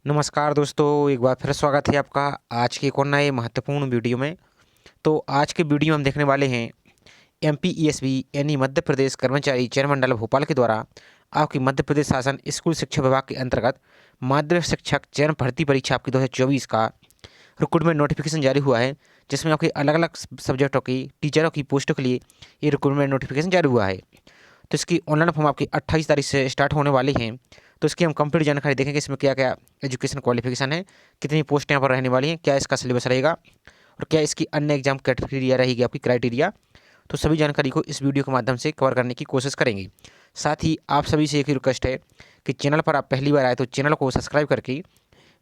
नमस्कार दोस्तों, एक बार फिर स्वागत है आपका आज के एक और नए महत्वपूर्ण वीडियो में। तो आज के वीडियो में हम देखने वाले हैं एमपीईएसबी यानी मध्य प्रदेश कर्मचारी चयन मंडल भोपाल के द्वारा आपकी मध्य प्रदेश शासन स्कूल शिक्षा विभाग के अंतर्गत माध्यमिक शिक्षक चयन भर्ती परीक्षा आपकी 2024 का रिक्रूटमेंट नोटिफिकेशन जारी हुआ है, जिसमें आपके अलग अलग सब्जेक्टों की टीचरों की पोस्टों के लिए ये रिक्रूटमेंट नोटिफिकेशन जारी हुआ है। तो इसकी ऑनलाइन फॉर्म आपकी 28 तारीख से स्टार्ट होने वाली हैं। तो इसकी हम कंप्लीट जानकारी देखेंगे, इसमें क्या क्या एजुकेशन क्वालिफिकेशन है, कितनी पोस्ट यहाँ पर रहने वाली हैं, क्या इसका सिलेबस रहेगा और क्या इसकी अन्य एग्जाम कैटेगरिया रहेगी आपकी क्राइटेरिया। तो सभी जानकारी को इस वीडियो के माध्यम से कवर करने की कोशिश करेंगे। साथ ही आप सभी से एक ही रिक्वेस्ट है कि चैनल पर आप पहली बार आए तो चैनल को सब्सक्राइब करके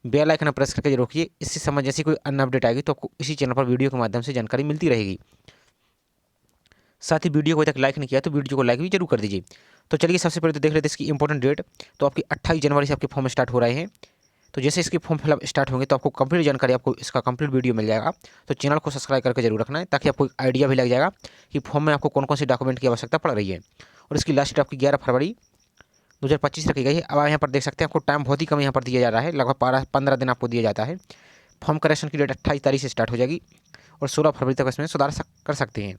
बेल आइकन प्रेस करके जरूर रखिए। इससे संबंध जैसी कोई अन्य अपडेट आएगी तो आपको इसी चैनल पर वीडियो के माध्यम से जानकारी मिलती रहेगी। साथ ही वीडियो को अभी तक लाइक नहीं किया तो वीडियो को लाइक भी जरूर कर दीजिए। तो चलिए सबसे पहले तो देख लेते हैं इसकी इंपॉर्टेंट डेट। तो आपकी 28 जनवरी से आपके फॉर्म स्टार्ट हो रहे हैं। तो जैसे इसके फॉर्म फिलअप स्टार्ट होंगे तो आपको कंप्लीट जानकारी, आपको इसका कंप्लीट वीडियो मिल जाएगा। तो चैनल को सब्सक्राइब करके जरूर रखना है, ताकि आपको आइडिया भी लग जाएगा कि फॉर्म में आपको कौन कौन से डॉक्यूमेंट की आवश्यकता पड़ रही है। और इसकी लास्ट डेट आपकी 11 फरवरी 2025 रखी गई है। अब आप यहाँ पर देख सकते हैं आपको टाइम बहुत ही कम यहाँ पर दिया जा रहा है, लगभग 15 दिन आपको दिया जाता है। फॉर्म करेक्शन की डेट 28 तारीख से स्टार्ट हो जाएगी और 16 फरवरी तक इसमें सुधार कर सकते हैं।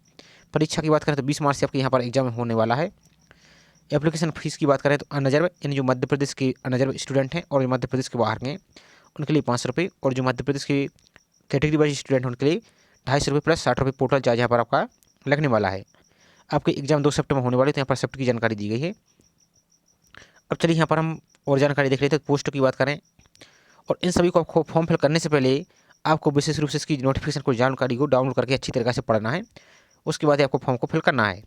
परीक्षा की बात करें तो 20 मार्च से आपके यहाँ पर एग्जाम होने वाला है। एप्लीकेशन फीस की बात करें तो अनरिजर्व यानी जो मध्य प्रदेश के अनरिजर्व स्टूडेंट हैं और जो मध्य प्रदेश के बाहर के हैं उनके लिए 500 रुपये, और जो मध्य प्रदेश के कैटेगरी वाइज स्टूडेंट हैं उनके लिए 250 रुपये प्लस 60 रुपये पोर्टल चार्ज यहाँ पर आपका लगने वाला है। आपके एग्जाम 2 सिफ्ट में होने वाले, तो यहाँ पर शिफ्ट की जानकारी दी गई है। अब चलिए यहाँ पर हम और जानकारी देख लेते हैं। पोस्ट की बात करें और इन सभी को आपको फॉर्म फिल करने से पहले आपको विशेष रूप से इसकी नोटिफिकेशन को जानकारी को डाउनलोड करके अच्छी तरीके से पढ़ना है। उसके बाद आपको फॉर्म को फिल करना है।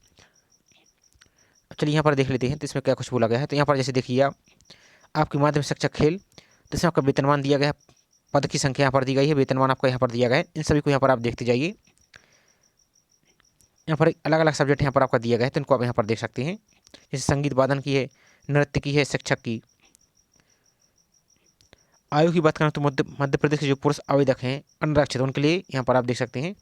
चलिए यहाँ पर देख लेते हैं तो इसमें क्या कुछ बोला गया है। तो यहाँ पर जैसे देखिए आपकी माध्यमिक शिक्षक खेल, तो इसमें आपका वेतनमान दिया गया है, पद की संख्या यहाँ पर दी गई है, वेतनमान आपका यहाँ पर दिया गया है। इन सभी को यहाँ पर आप देखते जाइए। यहाँ पर अलग अलग सब्जेक्ट यहाँ पर आपका दिया गया है, तो इनको आप यहाँ पर देख सकते हैं। जैसे संगीत वादन की है, नृत्य की है, शिक्षक की। आयु की बात करें तो मध्य प्रदेश के जो पुरुष आवेदक हैं अनारक्षित, उनके लिए यहाँ पर आप देख सकते हैं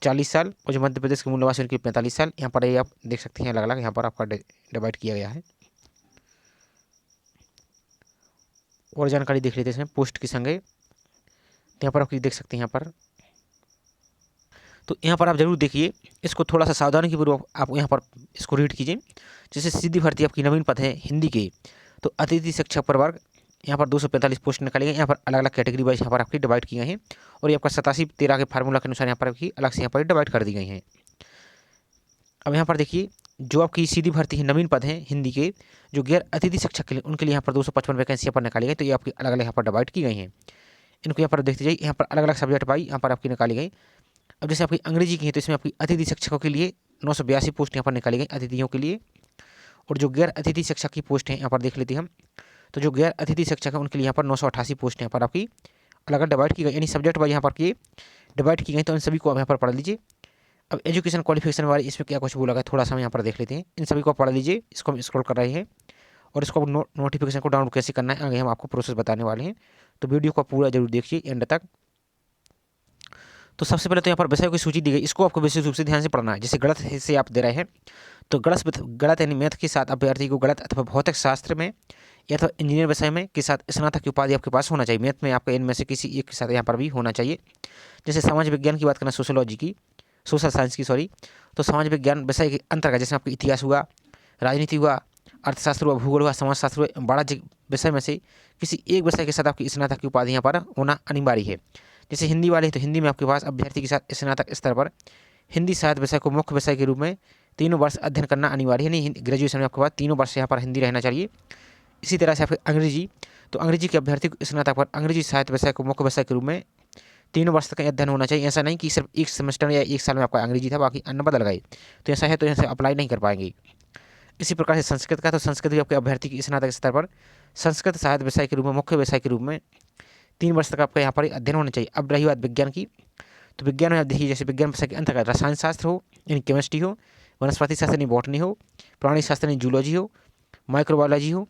40 साल, और जो मध्य प्रदेश के मूल निवासी उनके 45 साल। यहाँ पर ये आप देख सकते हैं अलग अलग यहाँ पर आपका डिवाइड किया गया है। और जानकारी देख लेते हैं इसमें पोस्ट की संख्या, तो यहाँ पर आप देख सकते हैं। यहाँ पर तो यहाँ पर आप जरूर देखिए, इसको थोड़ा सा सावधानी के पूर्वक आप यहाँ पर इसको रीड कीजिए। जैसे सीधी भर्ती आपकी नवीन पद है हिंदी के, तो अतिथि शिक्षक प्रवर्ग यहाँ पर 245 पोस्ट निकाली गई। यहाँ पर अलग अलग कैटेगरी वाइज यहाँ पर आपकी डिवाइड की गई हैं, और ये आपका 87-13 के फार्मूला के अनुसार यहाँ पर आपकी अलग से यहाँ पर डिवाइड कर दी गई हैं। अब यहाँ पर देखिए, जो आपकी सीधी भर्ती है नवीन पद है हिंदी के, जो गैर अतिथि शिक्षक के लिए, उनके लिए यहाँ पर 255 वैकेंसी यहाँ पर निकाली गई। तो ये आपकी अलग अलग यहाँ पर डिवाइड की गई हैं। इनको यहाँ पर देखते जाइए, यहाँ पर अलग अलग सब्जेक्ट वाइज यहाँ पर आपकी निकाली गई। अब जैसे आपकी अंग्रेजी की है, तो इसमें आपकी अतिथि शिक्षकों के लिए 982 पोस्ट यहाँ पर निकाली गई अतिथियों के लिए। और जो गैर अतिथि शिक्षक की पोस्ट है यहाँ पर देख लेते हैं हम, तो जो गैर अतिथि शिक्षक है उनके लिए यहाँ पर 988 पोस्ट यहाँ पर आपकी अलग अलग डिवाइड की गई, यानी सब्जेक्ट वाइज यहाँ पर की डिवाइड की गई। तो इन सभी को आप यहाँ पर पढ़ लीजिए। अब एजुकेशन क्वालिफिकेशन वाले इसमें क्या कुछ बोला गया, थोड़ा सा हम यहाँ पर देख लेते हैं। इन सभी को पढ़ लीजिए, इसको हम स्क्रॉल कर रहे हैं, और इसको नोटिफिकेशन को डाउनलोड कैसे करना है आगे हम आपको प्रोसेस बताने वाले हैं। तो वीडियो को पूरा जरूर देखिए एंड तक। तो सबसे पहले तो यहाँ पर विषयों की सूची दी गई, इसको आपको विशेष रूप से ध्यान से पढ़ना है। जैसे गणित से आप दे रहे हैं, तो गणित यानी मैथ के साथ अभ्यर्थी को गणित अथवा भौतिक शास्त्र में या तो इंजीनियर विषय में के साथ स्नातक की उपाधि आपके पास होना चाहिए। मैथ में आपका इनमें से किसी एक के साथ यहाँ पर भी होना चाहिए। जैसे समाज विज्ञान की बात करें, सोशोलॉजी की, सोशल साइंस की सॉरी, तो समाज विज्ञान विषय के अंतर्गत जैसे आपका इतिहास हुआ, राजनीति हुआ, अर्थशास्त्र हुआ, भूगोल हुआ, समाजशास्त्र हुआ, वाणिज्य विषय में से किसी एक विषय के साथ आपकी स्नातक की उपाधि यहाँ पर होना अनिवार्य है। जैसे हिंदी वाले हैं तो हिंदी में आपके पास अभ्यर्थी के साथ स्नातक स्तर पर हिंदी साहित्य विषय को मुख्य विषय के रूप में 3 वर्ष अध्ययन करना अनिवार्य है। नहीं, ग्रेजुएशन में आपके पास 3 वर्ष यहाँ पर हिंदी रहना चाहिए। इसी तरह से आपके अंग्रेजी, तो अंग्रेजी के अभ्यर्थी को स्नातक पर अंग्रेजी साहित्य विषय को मुख्य विषय के रूप में 3 वर्ष तक अध्ययन होना चाहिए। ऐसा नहीं कि सिर्फ एक सेमेस्टर या एक साल में आपका अंग्रेजी था बाकी अन्य बदल गए, तो ऐसा है तो यहाँ से अप्लाई नहीं कर पाएंगे। इसी प्रकार से संस्कृत का, तो संस्कृत भी आपके अभ्यर्थी की स्नातक स्तर पर संस्कृत साहित्य विषय के रूप में मुख्य विषय के रूप में 3 वर्ष तक आपका यहाँ पर अध्ययन होना चाहिए। अब रही बात विज्ञान की, तो विज्ञान में आप देखिए, जैसे विज्ञान विषय के अंतर्गत रसायन शास्त्र हो यानी केमिस्ट्री हो, वनस्पति शास्त्र यानी बॉटनी हो, प्राणी शास्त्र यानी जूलॉजी हो, माइक्रोबायोलॉजी हो,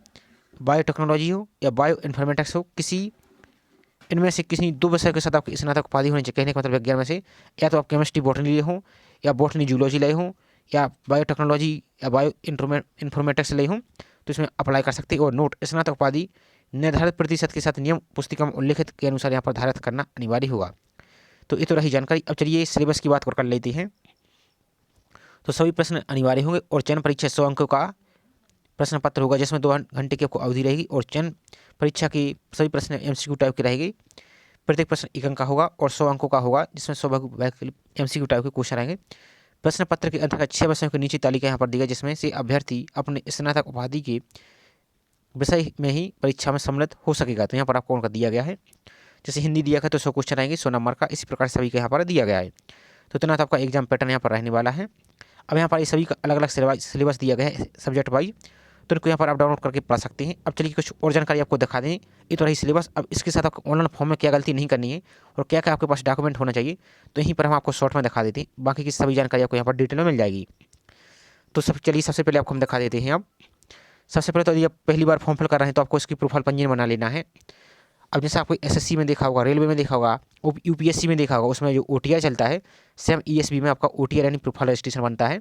बायोटेक्नोलॉजी हो या बायो इन्फॉर्मेटिक्स हो, किसी इनमें से किसी 2 विषय के साथ आपकी स्नातक उपाधि होनी चाहिए। कहने का मतलब विज्ञान में से या तो आप केमिस्ट्री बॉटनी ले हो, या बॉटनी जूलॉजी ले हो, या बायोटेक्नोलॉजी या बायो इन्फॉर्मेटिक्स ले हो, तो इसमें अप्लाई कर सकते हैं। और नोट, स्नातक उपाधि निर्धारित प्रतिशत के साथ नियम पुस्तिका में उल्लेखित के अनुसार यहाँ पर धारित करना अनिवार्य होगा। तो ये तो रही जानकारी। अब चलिए सिलेबस की बात कर लेते हैं। तो सभी प्रश्न अनिवार्य होंगे और चयन परीक्षा 100 अंकों का प्रश्न पत्र होगा, जिसमें 2 घंटे की आपको अवधि रहेगी और चयन परीक्षा की सभी प्रश्न MCQ टाइप की रहेगी। प्रत्येक प्रश्न 1 अंक का होगा और 100 अंकों का होगा, जिसमें 100 MCQ टाइप के क्वेश्चन रहेंगे। प्रश्न पत्र के अंतर्गत 6 विषयों की नीचे तालिका यहाँ पर दी गई, जिसमें से अभ्यर्थी अपने स्नातक उपाधि के विषय में ही परीक्षा में सम्मिलित हो सकेगा। तो यहाँ पर आपको उनका दिया गया है, जैसे हिंदी दिया गया तो 100 क्वेश्चन आएंगे 100 नंबर का, इसी प्रकार सभी का यहाँ पर दिया गया है। तो इतना तो आपका एग्जाम पैटर्न यहाँ पर रहने वाला है। अब यहाँ पर ये सभी का अलग अलग सिलेबस दिया गया है सब्जेक्ट वाइज, तो इनको यहाँ पर आप डाउनलोड करके पढ़ सकते हैं। अब चलिए कुछ और जानकारी आपको दिखा दें। ये तो रही सिलेबस। अब इसके साथ आपको ऑनलाइन फॉर्म में क्या गलती नहीं करनी है और क्या क्या आपके पास डॉक्यूमेंट होना चाहिए, तो यहीं पर हम आपको शॉर्ट में दिखा देते हैं। बाकी की सभी जानकारी आपको यहाँ पर डिटेल में मिल जाएगी। तो चलिए सबसे पहले आपको हम दिखा देते हैं। अब सबसे पहले तो यदि आप पहली बार फॉर्म फिल कर रहे हैं तो आपको इसकी प्रोफाइल पंजीयन बना लेना है। अब जैसे आपको SSC में देखा होगा, रेलवे में देखा होगा, UPSC में देखा होगा, उसमें जो OTI चलता है, सेम ESB में आपका OTI यानी प्रोफाइल रजिस्ट्रेशन बनता है।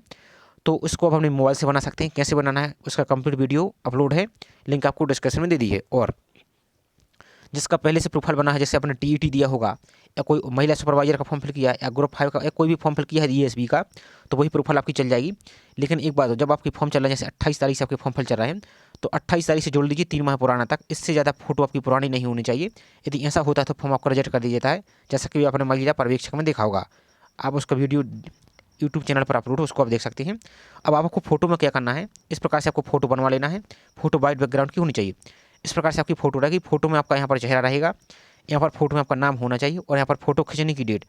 तो उसको अब अपने मोबाइल से बना सकते हैं। कैसे बनाना है उसका कंप्लीट वीडियो अपलोड है, लिंक आपको डिस्क्रिप्शन में दे दी है। और जिसका पहले से प्रोफाइल बना है, जैसे आपने TET दिया होगा या कोई महिला सुपरवाइजर का फॉर्म फिल किया या ग्रुप 5 का या कोई भी फॉर्म फिल किया है ESB का, तो वही प्रोफाइल आपकी चल जाएगी। लेकिन एक बात, जब आपकी फॉर्म चल रहा है, जैसे 28 तारीख से आपके फॉर्म फिल चल रहा है, तो 28 तारीख से जोड़ लीजिए 3 माह पुराना तक। इससे ज़्यादा फोटो आपकी पुरानी नहीं होनी चाहिए। यदि ऐसा होता है तो फॉर्म आपको रिजेक्ट कर दिया जाता है, जैसा कि आपने महिला पर्यवेक्षक में देखा होगा। आप उसका वीडियो यूट्यूब चैनल पर अपलोड हो, उसको आप देख सकते हैं। अब आपको फोटो में क्या करना है, इस प्रकार से आपको फोटो बनवा लेना है। फोटो वाइट बैकग्राउंड की होनी चाहिए। इस प्रकार से आपकी फोटो रहेगी। फोटो में आपका यहाँ पर चेहरा रहेगा, यहाँ पर फोटो में आपका नाम होना चाहिए और यहाँ पर फोटो खींचने की डेट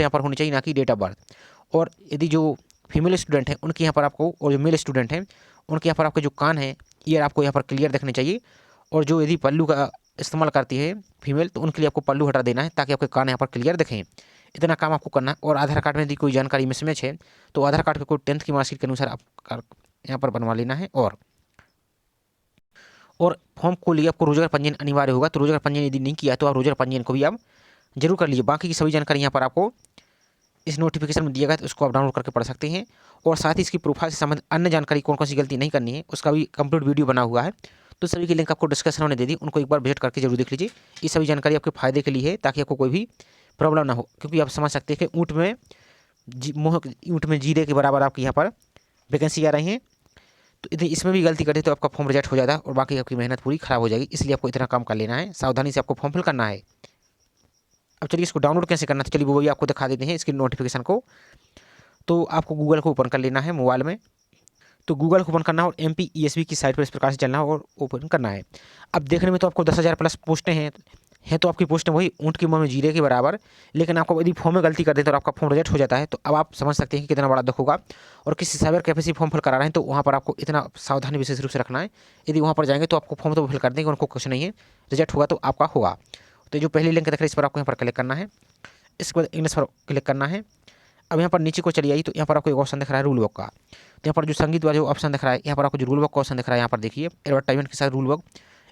यहाँ पर होनी चाहिए, ना कि डेट ऑफ बर्थ। और यदि जो फीमेल स्टूडेंट हैं उनके यहाँ पर आपको, और जो मेल स्टूडेंट हैं उनके यहाँ पर आपके जो कान है ईयर आपको यहाँ पर क्लियर देखने चाहिए। और जो यदि पल्लू का इस्तेमाल करती है फीमेल, तो उनके लिए आपको पल्लू हटा देना है ताकि आपके कान यहाँ पर क्लियर दिखें। इतना काम आपको करना है। और आधार कार्ड में यदि कोई जानकारी मिसमैच है तो आधार कार्ड के कोई 10th की मार्कशीट के अनुसार आप यहाँ पर बनवा लेना है। और फॉर्म को लिए आपको रोजगार पंजीयन अनिवार्य होगा। तो रोजगार पंजीयन यदि नहीं किया तो आप रोजगार पंजीयन को भी आप जरूर कर लीजिए। बाकी की सभी जानकारी यहाँ पर आपको इस नोटिफिकेशन में दिया गया, तो उसको आप डाउनलोड करके पढ़ सकते हैं। और साथ ही इसकी प्रोफाइल से संबंधित अन्य जानकारी कौन कौन सी गलती नहीं करनी है उसका भी कंप्लीट वीडियो बना हुआ है। तो सभी की लिंक आपको डिस्क्रिप्शन में दे दी, उनको एक बार विजिट करके जरूर देख लीजिए। ये सभी जानकारी आपके फायदे के लिए है, ताकि आपको कोई भी प्रॉब्लम ना हो। क्योंकि आप समझ सकते हैं कि ऊँट में जीरे के बराबर आपके यहाँ पर वैकेंसी आ रही हैं। तो यदि इसमें भी गलती करते तो आपका फॉर्म रिजेक्ट हो जाता है और बाकी आपकी मेहनत पूरी खराब हो जाएगी। इसलिए आपको इतना काम कर लेना है, सावधानी से आपको फॉर्म फिल करना है। अब चलिए इसको डाउनलोड कैसे करना है, चलिए वो भी आपको दिखा देते हैं इसकी नोटिफिकेशन को। तो आपको गूगल को ओपन कर लेना है मोबाइल में। तो गूगल को ओपन करना है और MPESB की साइट पर इस प्रकार से चलना है और ओपन करना है। अब देखने में तो आपको 10,000 प्लस पोस्टें हैं तो आपकी पोस्टें वही ऊँट के मुँह में जीरे के बराबर। लेकिन आपको यदि फॉर्म में गलती कर देते तो आपका फॉर्म रिजेक्ट हो जाता है। तो अब आप समझ सकते हैं कि कितना बड़ा दुख होगा। और किसी साइबर कैफे से फॉर्म फिल करा रहे हैं तो वहाँ पर आपको इतना सावधानी विशेष रूप से रखना है। यदि वहाँ पर जाएंगे तो आपको फॉर्म तो फिल कर देंगे, उनको कुछ नहीं है, रिजेक्ट होगा तो आपका होगा। तो जो पहली लिंक दिख रही है इस पर आपको यहाँ पर क्लिक करना है। इसके बाद इंग्लिश पर क्लिक करना है। अब यहाँ पर नीचे को चली आई तो यहाँ पर आपको एक ऑप्शन दिख रहा है रूल बुक का। तो यहाँ पर जो संगीत वाला जो ऑप्शन दिख रहा है, यहाँ पर आपको जो रूल बुक का ऑप्शन दिख रहा है, यहाँ पर देखिए एडवर्टाइजमेंट के साथ रूल बुक,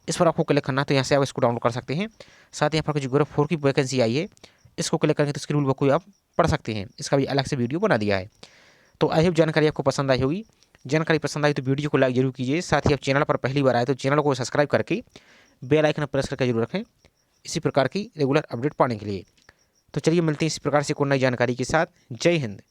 इस पर आपको क्लिक करना है। तो यहाँ से आप इसको डाउनलोड कर सकते हैं। साथ ही यहाँ पर जो ग्रुप 4 की वैकेंसी आई है, इसको क्लिक करके तो इसकी रूल बुक को आप पढ़ सकते हैं। इसका भी अलग से वीडियो बना दिया है। तो आई होप जानकारी आपको पसंद आई होगी। जानकारी पसंद आई तो वीडियो को लाइक जरूर कीजिए। साथ ही आप चैनल पर पहली बार आए तो चैनल को सब्सक्राइब करके बेल आइकन प्रेस करके जरूर रखें, इसी प्रकार की रेगुलर अपडेट पाने के लिए। तो चलिए मिलते हैं इसी प्रकार से कोई नई जानकारी के साथ। जय हिंद।